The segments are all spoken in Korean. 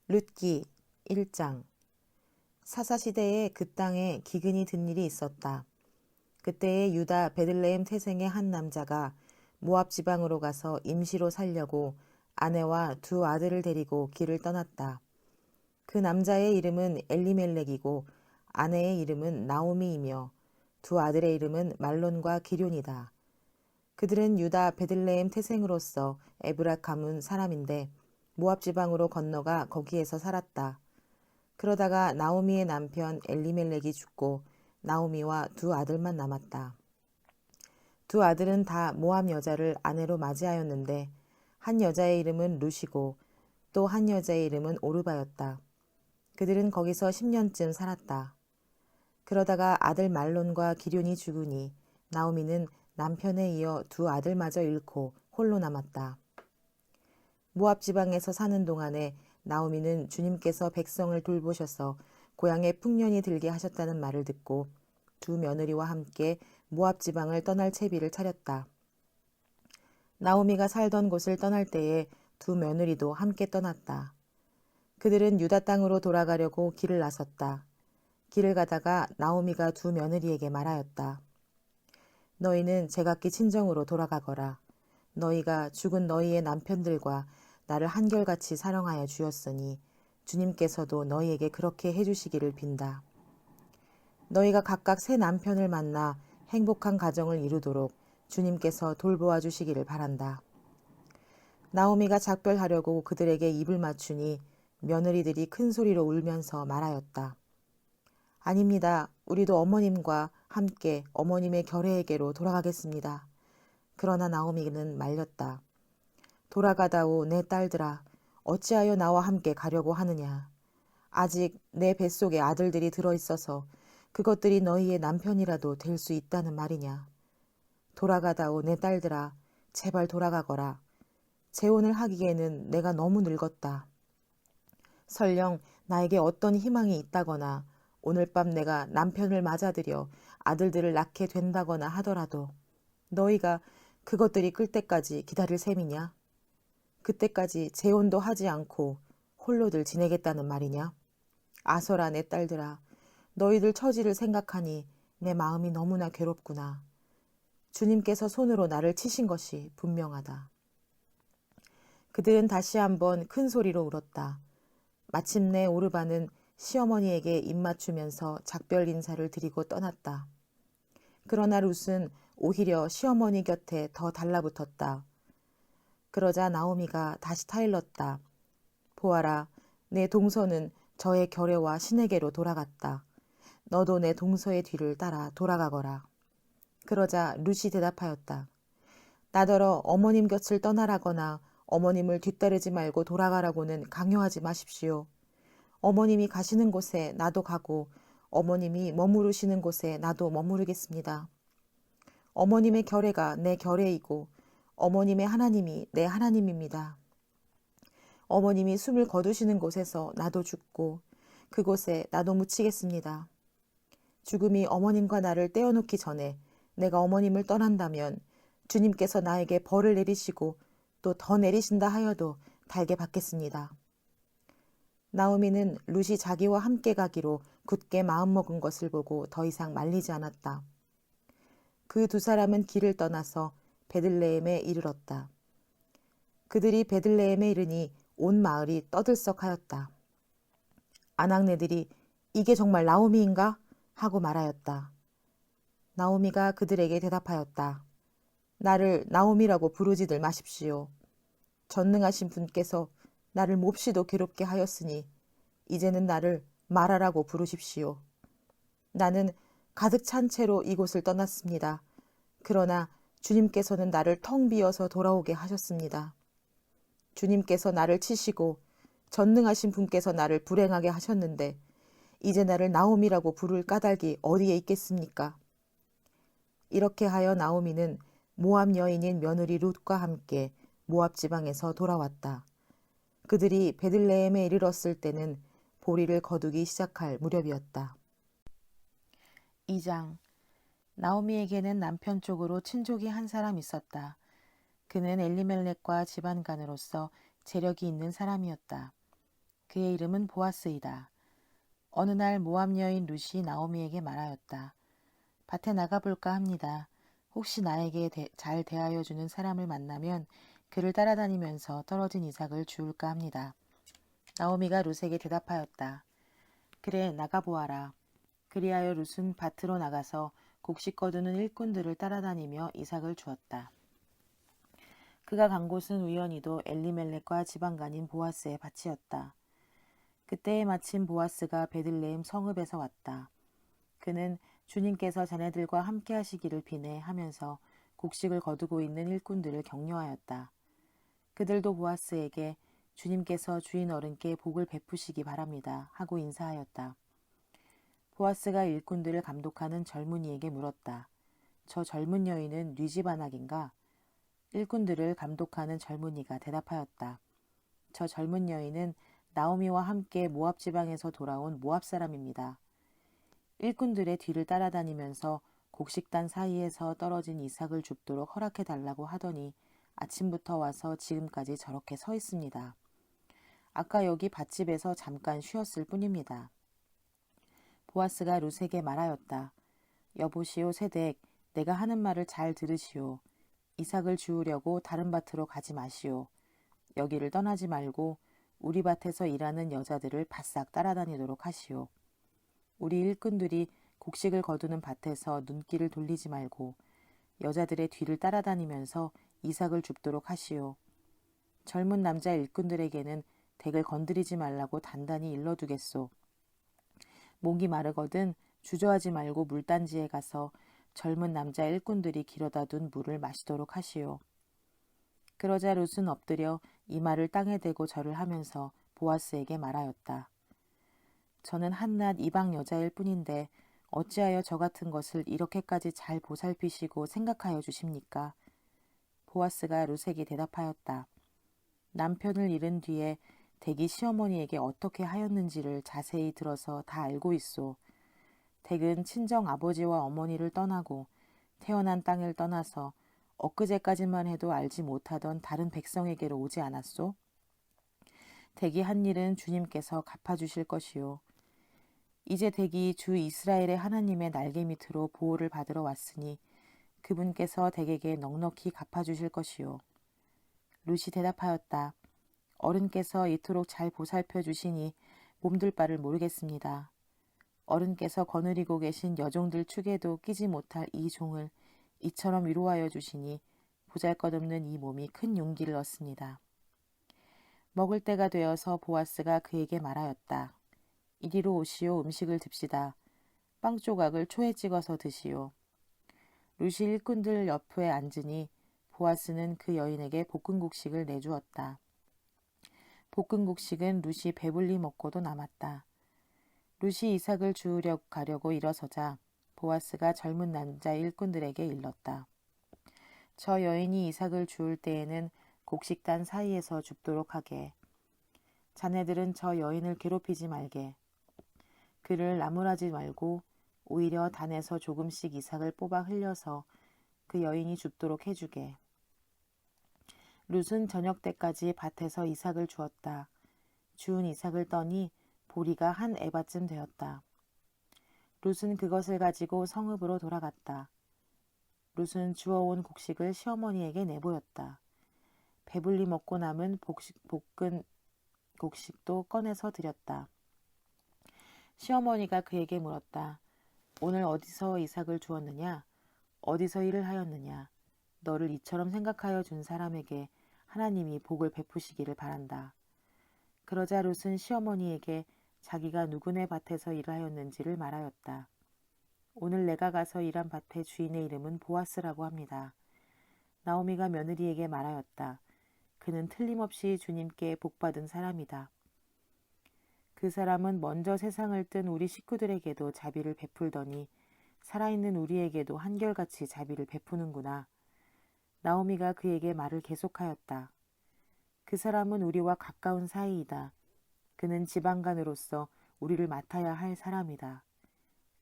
룻기 1장. 사사시대에 그 땅에 기근이 든 일이 있었다. 그때에 유다 베들레헴 태생의 한 남자가 모압 지방으로 가서 임시로 살려고 아내와 두 아들을 데리고 길을 떠났다. 그 남자의 이름은 엘리멜렉이고 아내의 이름은 나오미이며 두 아들의 이름은 말론과 기럐이다. 그들은 유다 베들레헴 태생으로서 에브라 가문 사람인데 모압 지방으로 건너가 거기에서 살았다. 그러다가 나오미의 남편 엘리멜렉이 죽고 나오미와 두 아들만 남았다. 두 아들은 다 모압 여자를 아내로 맞이하였는데 한 여자의 이름은 룻이고 또 한 여자의 이름은 오르바였다. 그들은 거기서 10년쯤 살았다. 그러다가 아들 말론과 기럐이 죽으니 나오미는 남편에 이어 두 아들마저 잃고 홀로 남았다. 모압 지방에서 사는 동안에 나오미는 주님께서 백성을 돌보셔서 고향에 풍년이 들게 하셨다는 말을 듣고 두 며느리와 함께 모압 지방을 떠날 채비를 차렸다. 나오미가 살던 곳을 떠날 때에 두 며느리도 함께 떠났다. 그들은 유다 땅으로 돌아가려고 길을 나섰다. 길을 가다가 나오미가 두 며느리에게 말하였다. 너희는 제각기 친정으로 돌아가거라. 너희가 죽은 너희의 남편들과 나를 한결같이 사랑하여 주었으니 주님께서도 너희에게 그렇게 해주시기를 빈다. 너희가 각각 새 남편을 만나 행복한 가정을 이루도록 주님께서 돌보아 주시기를 바란다. 나오미가 작별하려고 그들에게 입을 맞추니 며느리들이 큰 소리로 울면서 말하였다. 아닙니다. 우리도 어머님과 함께 어머님의 결례에게로 돌아가겠습니다. 그러나 나오미는 말렸다. 돌아가다오 내 딸들아, 어찌하여 나와 함께 가려고 하느냐. 아직 내 뱃속에 아들들이 들어있어서 그것들이 너희의 남편이라도 될 수 있다는 말이냐. 돌아가다오 내 딸들아, 제발 돌아가거라. 재혼을 하기에는 내가 너무 늙었다. 설령 나에게 어떤 희망이 있다거나 오늘 밤 내가 남편을 맞아들여 아들들을 낳게 된다거나 하더라도 너희가 그것들이 끌 때까지 기다릴 셈이냐? 그때까지 재혼도 하지 않고 홀로들 지내겠다는 말이냐? 아서라 내 딸들아, 너희들 처지를 생각하니 내 마음이 너무나 괴롭구나. 주님께서 손으로 나를 치신 것이 분명하다. 그들은 다시 한번 큰 소리로 울었다. 마침내 오르바는 시어머니에게 입맞추면서 작별 인사를 드리고 떠났다. 그러나 룻은 오히려 시어머니 곁에 더 달라붙었다. 그러자 나오미가 다시 타일렀다. 보아라, 내 동서는 저의 결례와 신에게로 돌아갔다. 너도 내 동서의 뒤를 따라 돌아가거라. 그러자 룻이 대답하였다. 나더러 어머님 곁을 떠나라거나 어머님을 뒤따르지 말고 돌아가라고는 강요하지 마십시오. 어머님이 가시는 곳에 나도 가고 어머님이 머무르시는 곳에 나도 머무르겠습니다. 어머님의 결례가 내 결례이고 어머님의 하나님이 내 하나님입니다. 어머님이 숨을 거두시는 곳에서 나도 죽고 그곳에 나도 묻히겠습니다. 죽음이 어머님과 나를 떼어놓기 전에 내가 어머님을 떠난다면 주님께서 나에게 벌을 내리시고 또 더 내리신다 하여도 달게 받겠습니다. 나오미는 룻이 자기와 함께 가기로 굳게 마음먹은 것을 보고 더 이상 말리지 않았다. 그 두 사람은 길을 떠나서 베들레헴에 이르렀다. 그들이 베들레헴에 이르니 온 마을이 떠들썩하였다. 아낙네들이 이게 정말 나오미인가? 하고 말하였다. 나오미가 그들에게 대답하였다. 나를 나오미라고 부르지들 마십시오. 전능하신 분께서 나를 몹시도 괴롭게 하였으니 이제는 나를 마라라고 부르십시오. 나는 가득 찬 채로 이곳을 떠났습니다. 그러나 주님께서는 나를 텅 비어서 돌아오게 하셨습니다. 주님께서 나를 치시고 전능하신 분께서 나를 불행하게 하셨는데 이제 나를 나오미라고 부를 까닭이 어디에 있겠습니까? 이렇게 하여 나오미는 모압 여인인 며느리 룻과 함께 모압 지방에서 돌아왔다. 그들이 베들레헴에 이르렀을 때는 보리를 거두기 시작할 무렵이었다. 2장. 나오미에게는 남편 쪽으로 친족이 한 사람 있었다. 그는 엘리멜렉과 집안간으로서 재력이 있는 사람이었다. 그의 이름은 보아스이다. 어느 날 모압 여인 룻이 나오미에게 말하였다. 밭에 나가볼까 합니다. 혹시 나에게 잘 대하여 주는 사람을 만나면 그를 따라다니면서 떨어진 이삭을 주울까 합니다. 나오미가 룻에게 대답하였다. 그래, 나가보아라. 그리하여 룻은 밭으로 나가서 곡식 거두는 일꾼들을 따라다니며 이삭을 주었다. 그가 간 곳은 우연히도 엘리멜렉과 지방간인 보아스의 밭이었다. 그때에 마침 보아스가 베들레헴 성읍에서 왔다. 그는 주님께서 자네들과 함께 하시기를 비네 하면서 곡식을 거두고 있는 일꾼들을 격려하였다. 그들도 보아스에게 주님께서 주인 어른께 복을 베푸시기 바랍니다 하고 인사하였다. 보아스가 일꾼들을 감독하는 젊은이에게 물었다. 저 젊은 여인은 뉘 집안악인가? 일꾼들을 감독하는 젊은이가 대답하였다. 저 젊은 여인은 나오미와 함께 모압 지방에서 돌아온 모압 사람입니다. 일꾼들의 뒤를 따라다니면서 곡식단 사이에서 떨어진 이삭을 줍도록 허락해달라고 하더니 아침부터 와서 지금까지 저렇게 서 있습니다. 아까 여기 밭집에서 잠깐 쉬었을 뿐입니다. 보아스가 룻에게 말하였다. 여보시오 세댁, 내가 하는 말을 잘 들으시오. 이삭을 주우려고 다른 밭으로 가지 마시오. 여기를 떠나지 말고 우리 밭에서 일하는 여자들을 바싹 따라다니도록 하시오. 우리 일꾼들이 곡식을 거두는 밭에서 눈길을 돌리지 말고 여자들의 뒤를 따라다니면서 이삭을 줍도록 하시오. 젊은 남자 일꾼들에게는 댁을 건드리지 말라고 단단히 일러두겠소. 목이 마르거든 주저하지 말고 물단지에 가서 젊은 남자 일꾼들이 길어다 둔 물을 마시도록 하시오. 그러자 룻은 엎드려 이마를 땅에 대고 절을 하면서 보아스에게 말하였다. 저는 한낱 이방 여자일 뿐인데 어찌하여 저 같은 것을 이렇게까지 잘 보살피시고 생각하여 주십니까? 보아스가 룻에게 대답하였다. 남편을 잃은 뒤에 댁이 시어머니에게 어떻게 하였는지를 자세히 들어서 다 알고 있소. 댁은 친정 아버지와 어머니를 떠나고 태어난 땅을 떠나서 엊그제까지만 해도 알지 못하던 다른 백성에게로 오지 않았소? 댁이 한 일은 주님께서 갚아주실 것이요. 이제 댁이 주 이스라엘의 하나님의 날개 밑으로 보호를 받으러 왔으니 그분께서 댁에게 넉넉히 갚아주실 것이요. 룻이 대답하였다. 어른께서 이토록 잘 보살펴 주시니 몸둘 바를 모르겠습니다. 어른께서 거느리고 계신 여종들 축에도 끼지 못할 이 종을 이처럼 위로하여 주시니 보잘것없는 이 몸이 큰 용기를 얻습니다. 먹을 때가 되어서 보아스가 그에게 말하였다. 이리로 오시오 음식을 듭시다. 빵 조각을 초에 찍어서 드시오. 룻이 일꾼들 옆에 앉으니 보아스는 그 여인에게 볶음국식을 내주었다. 볶음국식은 룻이 배불리 먹고도 남았다. 룻이 이삭을 주우려 가려고 일어서자 보아스가 젊은 남자 일꾼들에게 일렀다. 저 여인이 이삭을 주울 때에는 곡식단 사이에서 줍도록 하게. 자네들은 저 여인을 괴롭히지 말게. 그를 나무라지 말고 오히려 단에서 조금씩 이삭을 뽑아 흘려서 그 여인이 줍도록 해주게. 룻은 저녁 때까지 밭에서 이삭을 주었다. 주운 이삭을 떠니 보리가 한 에바쯤 되었다. 룻은 그것을 가지고 성읍으로 돌아갔다. 룻은 주워온 곡식을 시어머니에게 내보였다. 배불리 먹고 남은 볶은 곡식도 꺼내서 드렸다. 시어머니가 그에게 물었다. 오늘 어디서 이삭을 주었느냐? 어디서 일을 하였느냐? 너를 이처럼 생각하여 준 사람에게 하나님이 복을 베푸시기를 바란다. 그러자 룻은 시어머니에게 자기가 누구네 밭에서 일하였는지를 말하였다. 오늘 내가 가서 일한 밭의 주인의 이름은 보아스라고 합니다. 나오미가 며느리에게 말하였다. 그는 틀림없이 주님께 복받은 사람이다. 그 사람은 먼저 세상을 뜬 우리 식구들에게도 자비를 베풀더니 살아있는 우리에게도 한결같이 자비를 베푸는구나. 나오미가 그에게 말을 계속하였다. 그 사람은 우리와 가까운 사이이다. 그는 지방간으로서 우리를 맡아야 할 사람이다.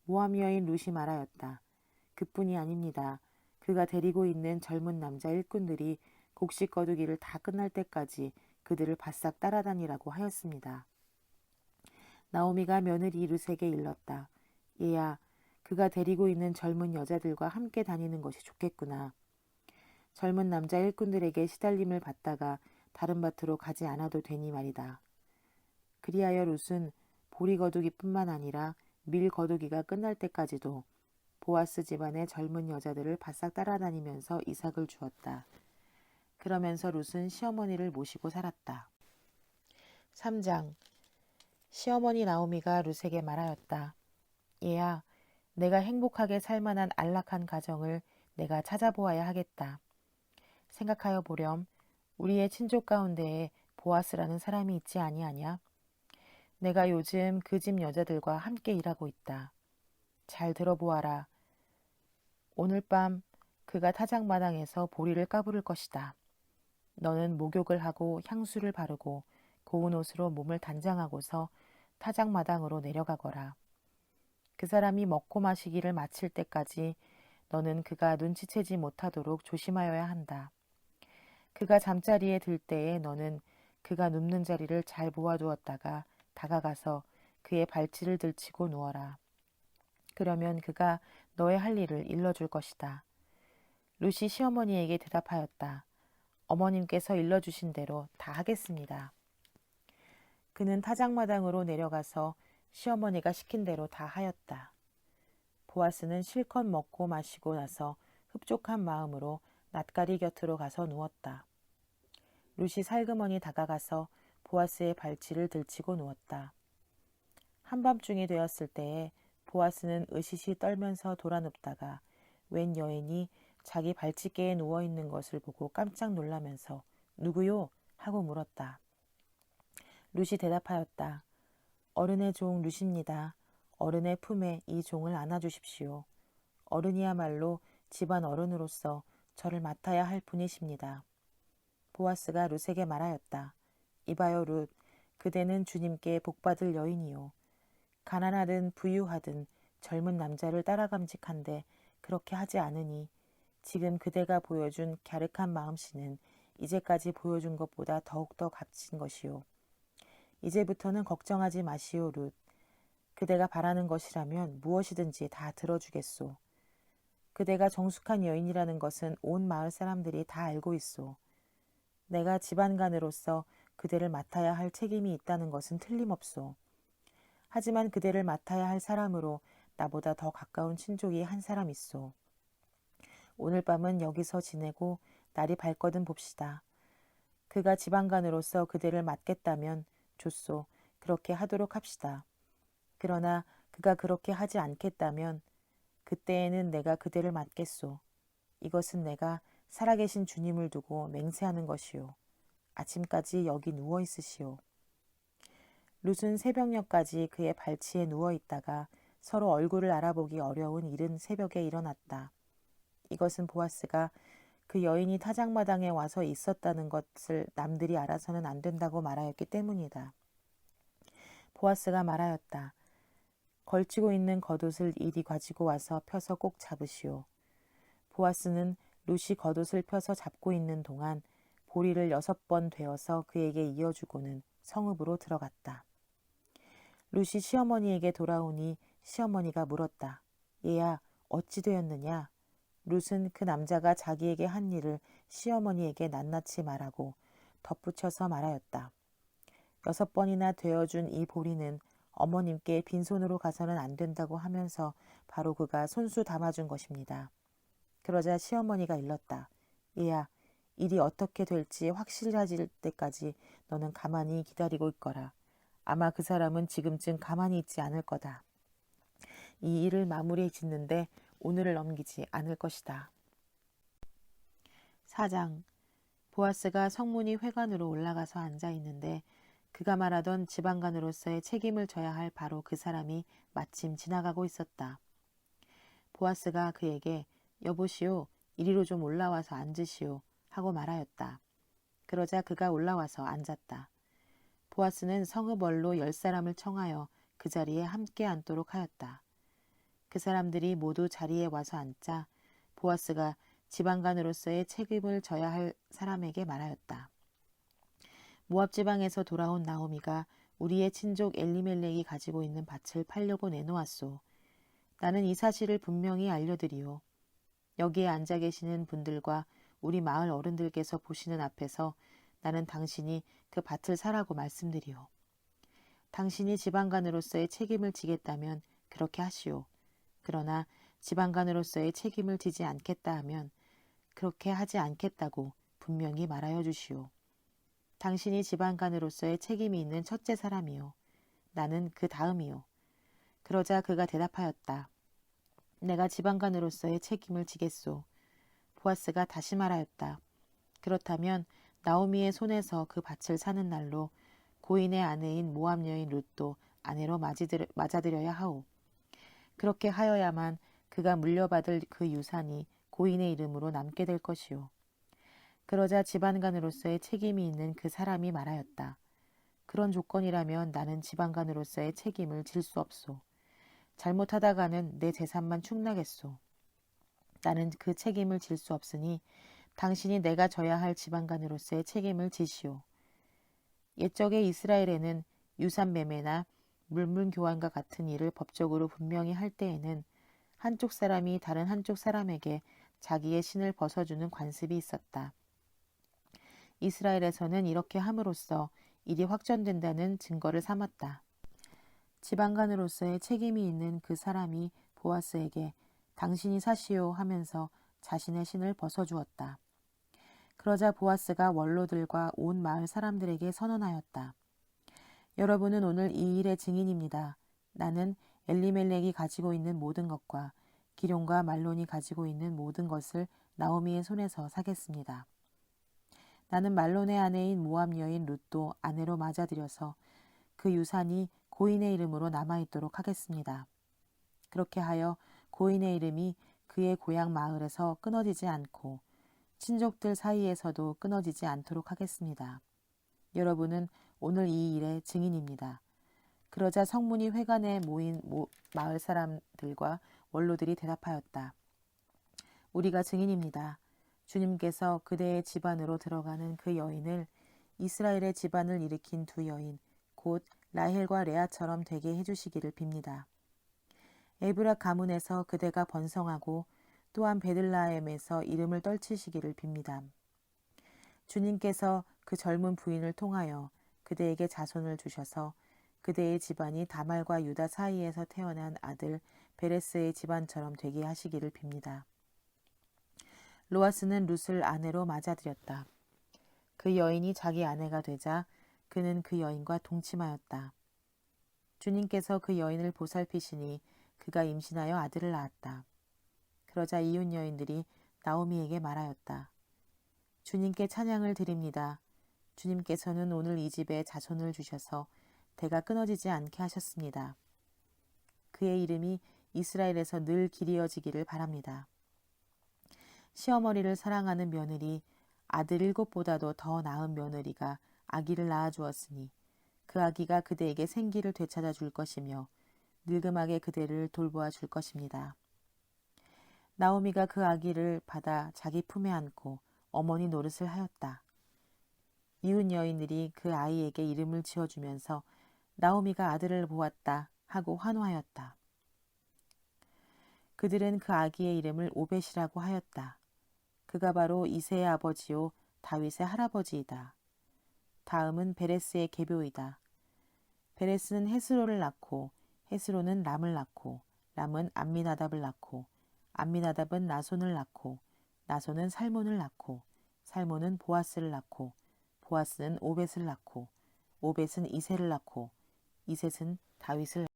모압 여인 룻이 말하였다. 그뿐이 아닙니다. 그가 데리고 있는 젊은 남자 일꾼들이 곡식 거두기를 다 끝날 때까지 그들을 바싹 따라다니라고 하였습니다. 나오미가 며느리 룻에게 일렀다. 얘야, 그가 데리고 있는 젊은 여자들과 함께 다니는 것이 좋겠구나. 젊은 남자 일꾼들에게 시달림을 받다가 다른 밭으로 가지 않아도 되니 말이다. 그리하여 룻은 보리 거두기뿐만 아니라 밀 거두기가 끝날 때까지도 보아스 집안의 젊은 여자들을 바싹 따라다니면서 이삭을 주었다. 그러면서 룻은 시어머니를 모시고 살았다. 3장. 시어머니 나오미가 룻에게 말하였다. 얘야, 내가 행복하게 살만한 안락한 가정을 내가 찾아보아야 하겠다. 생각하여 보렴. 우리의 친족 가운데에 보아스라는 사람이 있지 아니하냐? 내가 요즘 그 집 여자들과 함께 일하고 있다. 잘 들어보아라. 오늘 밤 그가 타작마당에서 보리를 까부를 것이다. 너는 목욕을 하고 향수를 바르고 고운 옷으로 몸을 단장하고서 타작마당으로 내려가거라. 그 사람이 먹고 마시기를 마칠 때까지 너는 그가 눈치채지 못하도록 조심하여야 한다. 그가 잠자리에 들 때에 너는 그가 눕는 자리를 잘 모아두었다가 다가가서 그의 발치를 들치고 누워라. 그러면 그가 너의 할 일을 일러줄 것이다. 룻이 시어머니에게 대답하였다. 어머님께서 일러주신 대로 다 하겠습니다. 그는 타작마당으로 내려가서 시어머니가 시킨 대로 다 하였다. 보아스는 실컷 먹고 마시고 나서 흡족한 마음으로 낫가리 곁으로 가서 누웠다. 룻이 살그머니 다가가서 보아스의 발치를 들치고 누웠다. 한밤중이 되었을 때에 보아스는 으시시 떨면서 돌아눕다가 웬 여인이 자기 발치개에 누워있는 것을 보고 깜짝 놀라면서 누구요? 하고 물었다. 룻이 대답하였다. 어른의 종 룻입니다. 어른의 품에 이 종을 안아주십시오. 어른이야말로 집안 어른으로서 저를 맡아야 할 분이십니다. 보아스가 룻에게 말하였다. 이봐요 룻, 그대는 주님께 복받을 여인이요. 가난하든 부유하든 젊은 남자를 따라감직한데 그렇게 하지 않으니 지금 그대가 보여준 갸륵한 마음씨는 이제까지 보여준 것보다 더욱더 값진 것이요. 이제부터는 걱정하지 마시오 룻. 그대가 바라는 것이라면 무엇이든지 다 들어주겠소. 그대가 정숙한 여인이라는 것은 온 마을 사람들이 다 알고 있소. 내가 집안간으로서 그대를 맡아야 할 책임이 있다는 것은 틀림없소. 하지만 그대를 맡아야 할 사람으로 나보다 더 가까운 친족이 한 사람 있소. 오늘 밤은 여기서 지내고 날이 밝거든 봅시다. 그가 집안간으로서 그대를 맡겠다면 좋소. 그렇게 하도록 합시다. 그러나 그가 그렇게 하지 않겠다면 그때에는 내가 그대를 맡겠소. 이것은 내가 살아계신 주님을 두고 맹세하는 것이요. 아침까지 여기 누워 있으시오. 룻은 새벽녘까지 그의 발치에 누워 있다가 서로 얼굴을 알아보기 어려운 이른 새벽에 일어났다. 이것은 보아스가 그 여인이 타작마당에 와서 있었다는 것을 남들이 알아서는 안 된다고 말하였기 때문이다. 보아스가 말하였다. 걸치고 있는 겉옷을 이리 가지고 와서 펴서 꼭 잡으시오. 보아스는 룻이 겉옷을 펴서 잡고 있는 동안 보리를 6번 되어서 그에게 이어주고는 성읍으로 들어갔다. 룻이 시어머니에게 돌아오니 시어머니가 물었다. 얘야, 어찌 되었느냐? 룻은 그 남자가 자기에게 한 일을 시어머니에게 낱낱이 말하고 덧붙여서 말하였다. 6번이나 되어준 이 보리는 어머님께 빈손으로 가서는 안 된다고 하면서 바로 그가 손수 담아준 것입니다. 그러자 시어머니가 일렀다. 얘야, 일이 어떻게 될지 확실해질 때까지 너는 가만히 기다리고 있거라. 아마 그 사람은 지금쯤 가만히 있지 않을 거다. 이 일을 마무리 짓는데 오늘을 넘기지 않을 것이다. 4장. 보아스가 성문이 회관으로 올라가서 앉아 있는데 그가 말하던 지방간으로서의 책임을 져야 할 바로 그 사람이 마침 지나가고 있었다. 보아스가 그에게 여보시오, 이리로 좀 올라와서 앉으시오 하고 말하였다. 그러자 그가 올라와서 앉았다. 보아스는 성읍얼로 10사람을 청하여 그 자리에 함께 앉도록 하였다. 그 사람들이 모두 자리에 와서 앉자 보아스가 지방간으로서의 책임을 져야 할 사람에게 말하였다. 모압 지방에서 돌아온 나오미가 우리의 친족 엘리멜렉이 가지고 있는 밭을 팔려고 내놓았소. 나는 이 사실을 분명히 알려드리오. 여기에 앉아 계시는 분들과 우리 마을 어른들께서 보시는 앞에서 나는 당신이 그 밭을 사라고 말씀드리오. 당신이 지방간으로서의 책임을 지겠다면 그렇게 하시오. 그러나 지방간으로서의 책임을 지지 않겠다 하면 그렇게 하지 않겠다고 분명히 말하여 주시오. 당신이 지방간으로서의 책임이 있는 첫째 사람이요. 나는 그 다음이요. 그러자 그가 대답하였다. 내가 지방간으로서의 책임을 지겠소. 보아스가 다시 말하였다. 그렇다면 나오미의 손에서 그 밭을 사는 날로 고인의 아내인 모압 여인 룻도 아내로 맞아들여야 하오. 그렇게 하여야만 그가 물려받을 그 유산이 고인의 이름으로 남게 될 것이오. 그러자 지방간으로서의 책임이 있는 그 사람이 말하였다. 그런 조건이라면 나는 지방간으로서의 책임을 질 수 없소. 잘못하다가는 내 재산만 축나겠소. 나는 그 책임을 질 수 없으니 당신이 내가 져야 할 지방간으로서의 책임을 지시오. 옛적의 이스라엘에는 유산 매매나 물물 교환과 같은 일을 법적으로 분명히 할 때에는 한쪽 사람이 다른 한쪽 사람에게 자기의 신을 벗어주는 관습이 있었다. 이스라엘에서는 이렇게 함으로써 일이 확전된다는 증거를 삼았다. 지방간으로서의 책임이 있는 그 사람이 보아스에게 당신이 사시오 하면서 자신의 신을 벗어주었다. 그러자 보아스가 원로들과 온 마을 사람들에게 선언하였다. 여러분은 오늘 이 일의 증인입니다. 나는 엘리멜렉이 가지고 있는 모든 것과 기럯과 말론이 가지고 있는 모든 것을 나오미의 손에서 사겠습니다. 나는 말론의 아내인 모압 여인 룻도 아내로 맞아들여서 그 유산이 고인의 이름으로 남아있도록 하겠습니다. 그렇게 하여 고인의 이름이 그의 고향 마을에서 끊어지지 않고 친족들 사이에서도 끊어지지 않도록 하겠습니다. 여러분은 오늘 이 일의 증인입니다. 그러자 성문이 회관에 모인 마을 사람들과 원로들이 대답하였다. 우리가 증인입니다. 주님께서 그대의 집안으로 들어가는 그 여인을 이스라엘의 집안을 일으킨 두 여인, 곧 라헬과 레아처럼 되게 해주시기를 빕니다. 에브라 가문에서 그대가 번성하고 또한 베들라헴에서 이름을 떨치시기를 빕니다. 주님께서 그 젊은 부인을 통하여 그대에게 자손을 주셔서 그대의 집안이 다말과 유다 사이에서 태어난 아들 베레스의 집안처럼 되게 하시기를 빕니다. 로아스는 룻을 아내로 맞아들였다. 그 여인이 자기 아내가 되자 그는 그 여인과 동침하였다. 주님께서 그 여인을 보살피시니 그가 임신하여 아들을 낳았다. 그러자 이웃 여인들이 나오미에게 말하였다. 주님께 찬양을 드립니다. 주님께서는 오늘 이 집에 자손을 주셔서 대가 끊어지지 않게 하셨습니다. 그의 이름이 이스라엘에서 늘 길이어지기를 바랍니다. 시어머니를 사랑하는 며느리, 아들 7보다도 더 나은 며느리가 아기를 낳아주었으니 그 아기가 그대에게 생기를 되찾아 줄 것이며 늙음하게 그대를 돌보아 줄 것입니다. 나오미가 그 아기를 받아 자기 품에 안고 어머니 노릇을 하였다. 이웃 여인들이 그 아이에게 이름을 지어주면서 나오미가 아들을 보았다 하고 환호하였다. 그들은 그 아기의 이름을 오벳이라고 하였다. 그가 바로 이새의 아버지요 다윗의 할아버지이다. 다음은 베레스의 계보이다. 베레스는 헤스로를 낳고 헤스로는 람을 낳고 람은 암미나답을 낳고 암미나답은 나손을 낳고 나손은 살몬을 낳고 살몬은 보아스를 낳고 보아스는 오벳을 낳고 오벳은 이새를 낳고 이셋은 다윗을